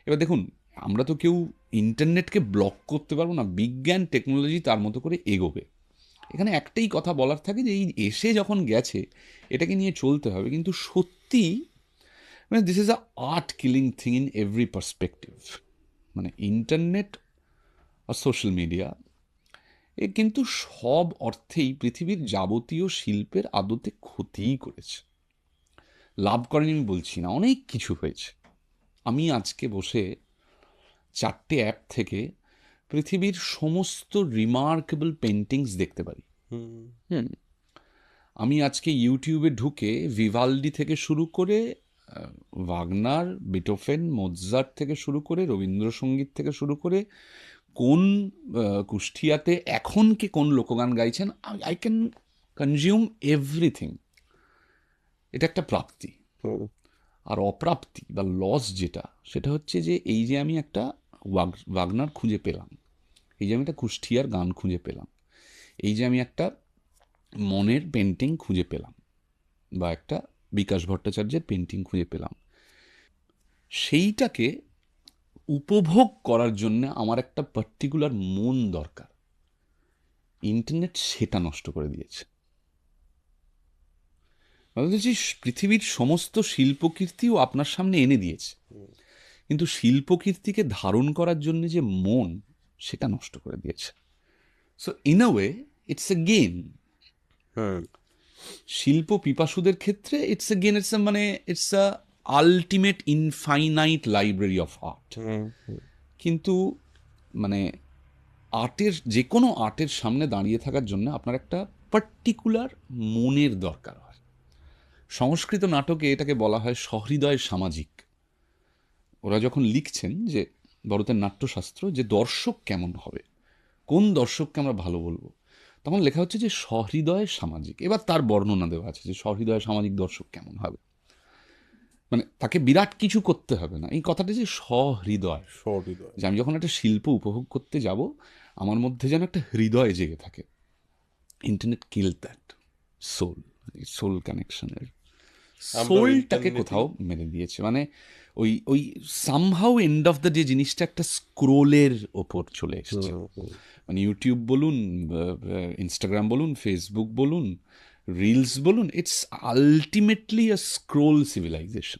এবার দেখুন, আমরা তো কেউ ইন্টারনেটকে ব্লক করতে পারবো না, বিজ্ঞান টেকনোলজি তার মতো করে এগোবে। এখানে একটাই কথা বলার থাকে যে এই এসে যখন গেছে এটাকে নিয়ে চলতে হবে, কিন্তু সত্যি মানে this is a art killing thing in every perspective. মানে ইন্টারনেট আর সোশ্যাল মিডিয়া এ কিন্তু সব অর্থেই পৃথিবীর যাবতীয় শিল্পের আদতে ক্ষতিই করেছে। লাভ করেনি আমি বলছি না, অনেক কিছু হয়েছে। আমি আজকে বসে 4টে অ্যাপ থেকে পৃথিবীর সমস্ত রিমার্কেবল পেন্টিংস দেখতে পারি। হুম, আমি আজকে ইউটিউবে ঢুকে ভিভালডি থেকে শুরু করে ওয়াগনার, বিটোফেন, মোৎসার্ট থেকে শুরু করে রবীন্দ্রসঙ্গীত থেকে শুরু করে কোন কুষ্টিয়াতে এখন কে কোন লোকগান গাইছেন, আই ক্যান কনজিউম এভরিথিং। এটা একটা প্রাপ্তি। আর অপ্রাপ্তি বা লস যেটা, সেটা হচ্ছে যে এই যে আমি একটা ওয়াগনার খুঁজে পেলাম, এই যে আমি একটা কুষ্টিয়ার গান খুঁজে পেলাম, এই যে আমি একটা মনের পেন্টিং খুঁজে পেলাম, বা একটা বিকাশ ভট্টাচার্যের পেন্টিং খুঁজে পেলাম, সেইটাকে উপভোগ করার জন্য আমার একটা পার্টিকুলার মন দরকার। ইন্টারনেট সেটা নষ্ট করে দিয়েছে। বলছি, পৃথিবীর সমস্ত শিল্পকীর্তিও আপনার সামনে এনে দিয়েছে, কিন্তু শিল্পকীর্তিকে ধারণ করার জন্য যে মন, সেটা নষ্ট করে দিয়েছে। So in a way it's a game. শিল্প পিপাসুদের ক্ষেত্রে ইটস এ গেম, ইটস মানে it's a ultimate infinite library of art. কিন্তু মানে আর্টের, যে কোনো আর্টের সামনে দাঁড়িয়ে থাকার জন্য আপনার একটা পার্টিকুলার মনের দরকার হয়। সংস্কৃত নাটকে এটাকে বলা হয় সহৃদয় সামাজিক। ওরা যখন লিখছেন যে ভরতের নাট্যশাস্ত্র, যে দর্শক কেমন হবে, কোন দর্শককে আমরা ভালো বলবো, তখন লেখা হচ্ছে যে সহৃদয় সামাজিক। এবার তার বর্ণনা দেওয়া আছে যে সহৃদয় সামাজিক দর্শক কেমন হবে, মানে তাকে বিরাট কিছু করতে হবে না। এই কথাটা যে সহৃদয়, যে আমি যখন একটা শিল্প উপভোগ করতে যাব, আমার মধ্যে যেন একটা হৃদয় জেগে থাকে। Internet kill that soul, soul কানেকশনের সোলটাকে কোথাও মেরে দিয়েছে। মানে ওই ওই somehow end of the day জিনিসটা একটা স্ক্রোলের ওপর চলে এসছে। মানে ইউটিউব বলুন, ইনস্টাগ্রাম বলুন, ফেসবুক বলুন, রিলস বলুন, it's ultimately a scroll civilisation.